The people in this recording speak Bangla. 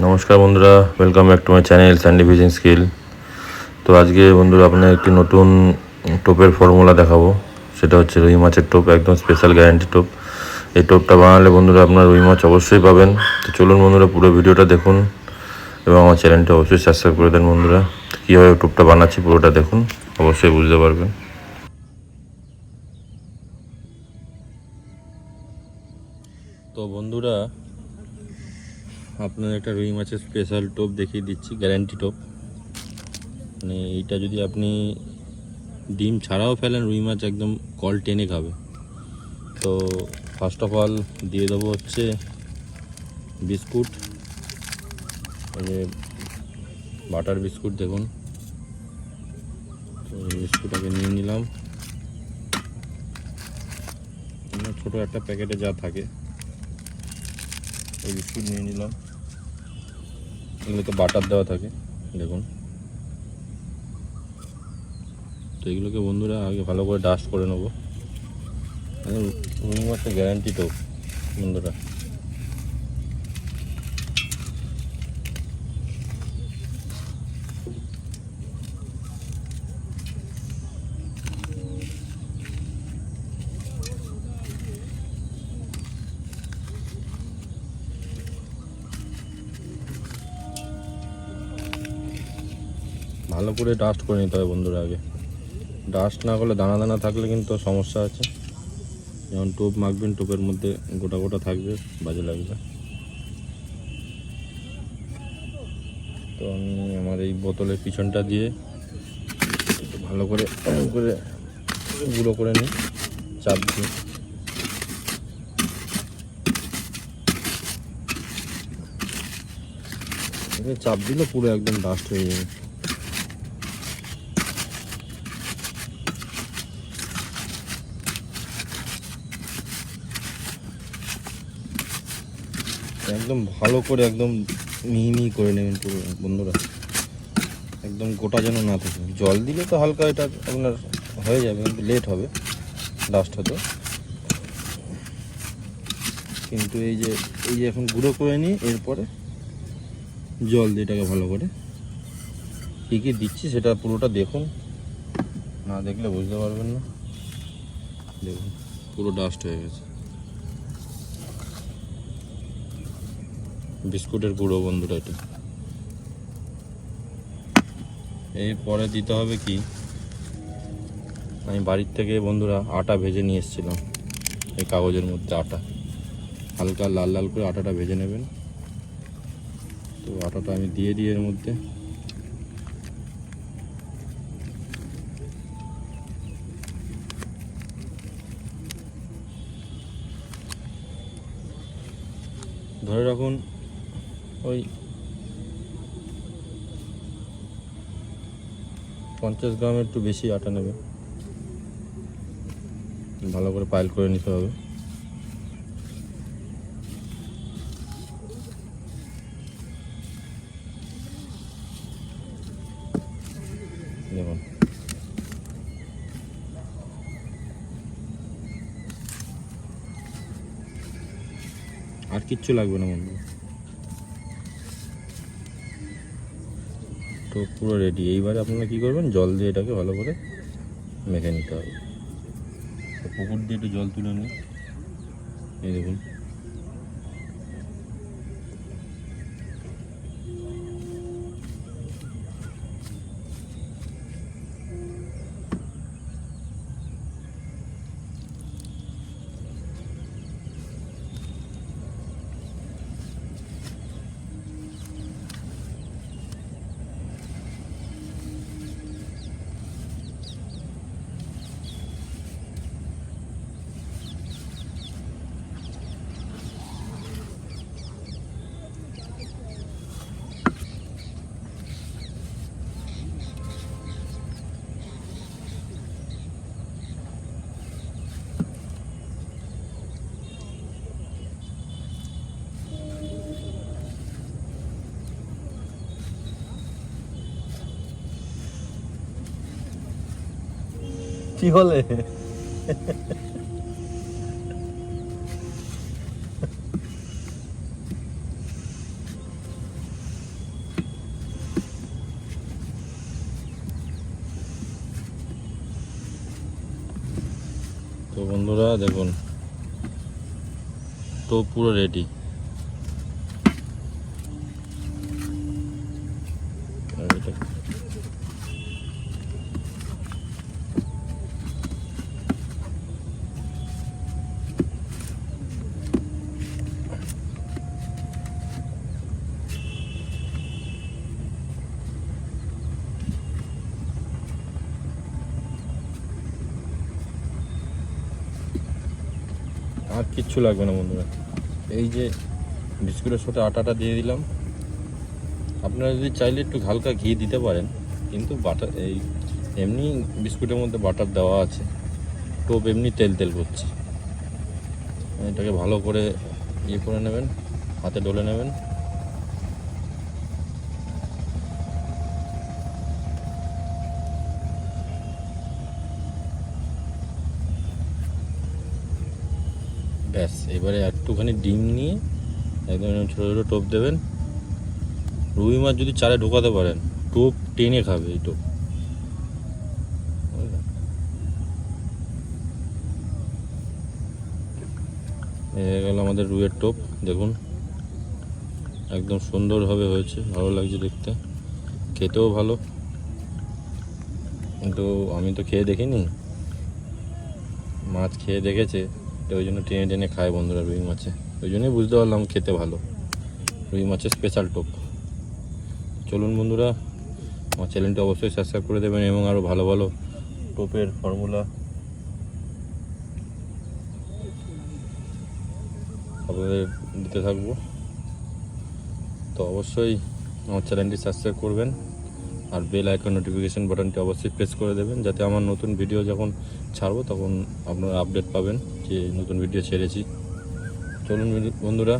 নমস্কার বন্ধুরা, welcome back to my channel Sandy fishing skill. তো আজকে বন্ধুরা আপনার একটি নতুন টোপের ফর্মুলা দেখাবো। সেটা হচ্ছে রুই মাছের টোপ, একদম স্পেশাল গ্যারান্টি টোপ। এই টোপটা বানালে বন্ধুরা আপনার রুই মাছ অবশ্যই পাবেন। তো চলুন বন্ধুরা, পুরো ভিডিওটা দেখুন এবং আমার চ্যানেলটা অবশ্যই সাবস্ক্রাইব করে দেন। বন্ধুরা, কীভাবে টোপটা বানাচ্ছি পুরোটা দেখুন, অবশ্যই বুঝতে পারবেন। তো বন্ধুরা, আপনার একটা রুই মাছের স্পেশাল টোপ দেখিয়ে দিচ্ছি, গ্যারান্টি টোপ। মানে এইটা যদি আপনি ডিম ছাড়াও ফেলেন, রুই মাছ একদম কল টেনে খাবে। তো ফার্স্ট অফ অল দিয়ে দেবো হচ্ছে বিস্কুট, মানে বাটার বিস্কুট। দেখুন, তো বিস্কুট আগে নিয়ে নিলাম। ছোটো একটা প্যাকেটে যা থাকে ওই বিস্কুট নিয়ে নিলাম। এগুলোতে বাটার দেওয়া থাকে, দেখুন। তো এগুলোকে বন্ধুরা আগে ভালো করে ডাস্ট করে নেবো। রুই মাছের গ্যারান্টি টোপ বন্ধুরা। ভালো করে ডাস্ট করে নিতে হবে বন্ধুরা আগে। ডাস্ট না করলে দানা দানা থাকলে কিন্তু সমস্যা আছে। যেমন টোপ মাখবেন, টোপের মধ্যে গোটা গোটা থাকবে, বাজে লাগবে। তো আমি আমার এই বোতলের পিছনটা দিয়ে ভালো করে গুঁড়ো করে নিই, চাপ দিয়ে। চাপ দিলে পুরো একদম ডাস্ট হয়ে যাবে। একদম ভালো করে একদম মিহি মিহি করে নেবেন পুরো বন্ধুরা, একদম গোটা যেন না থাকে। জল দিলে তো হালকা এটা আপনার হয়ে যাবে, কিন্তু লেট হবে ডাস্ট হতে। কিন্তু এই যে এখন গুঁড়ো করে নিই, এরপরে জল দিয়ে এটাকে ভালো করে কী কী দিচ্ছি সেটা পুরোটা দেখুন, না দেখলে বুঝতে পারবেন না। দেখুন, পুরো ডাস্ট হয়ে গেছে। বিস্কুটের গুঁড়ো বন্ধুরা এটা। এরপরে দিতে হবে কি, আমি বাড়ির থেকে বন্ধুরা আটা ভেজে নিয়ে এসেছিলাম। এই কাগজের মধ্যে আটা, হালকা লাল লাল করে আটাটা ভেজে নেবেন। তো আটাটা আমি দিয়ে দিই এর মধ্যে। ধরে রাখুন ওই 50 গ্রামের একটু বেশি আটা নেবে। ভালো করে পাইল করে নিতে হবে। দেখুন, আর কিচ্ছু লাগবে না বন্ধু। তো পুরো রেডি। এইবারে আপনারা কী করবেন, জল দিয়ে এটাকে ভালো করে মেখে নিতে হবে। পুকুর দিয়ে একটু জল তুলে নিই, এই দেখুন। কি হলে তো বন্ধুরা দেখুন, টোপ পুরো রেডি। আর কিচ্ছু লাগবে না বন্ধুরা, এই যে বিস্কুটের সাথে আটাটা দিয়ে দিলাম। আপনারা যদি চাইলে একটু হালকা ঘি দিতে পারেন, কিন্তু বাটার এই এমনি বিস্কুটের মধ্যে বাটার দেওয়া আছে, টোপ এমনি তেল তেল করছে। এটাকে ভালো করে ইয়ে করে নেবেন, হাতে ডলে নেবেন। ব্যাস, এবারে একটুখানি ডিম নিয়ে একদম ছোটো ছোটো টোপ দেবেন। রুই মাছ যদি চালে ঢোকাতে পারেন, টোপ টেনে খাবে এই টোপ। হয়ে গেল আমাদের রুইয়ের টোপ। দেখুন একদম সুন্দরভাবে হয়েছে, ভালো লাগছে দেখতে, খেতেও ভালো। কিন্তু আমি তো খেয়ে দেখিনি, মাছ খেয়ে দেখেছে, তো ওই জন্য টেনে টেনে খায় বন্ধুরা রুই মাছে। ওই জন্যই বুঝতে পারলাম খেতে ভালো, রুই মাছের স্পেশাল টোপ। চলুন বন্ধুরা, আমার চ্যানেলটি অবশ্যই সাবস্ক্রাইব করে দেবেন এবং আরও ভালো ভালো টোপের ফর্মুলা আপনাদের দিতে থাকবো। তো অবশ্যই আমার চ্যানেলটি সাবস্ক্রাইব করবেন আর বেল আইকন নোটিফিকেশান বাটনটি অবশ্যই প্রেস করে দেবেন, যাতে আমার নতুন ভিডিও যখন ছাড়বো তখন আপনারা আপডেট পাবেন যে নতুন ভিডিও ছেড়েছি। চলুন বন্ধুরা,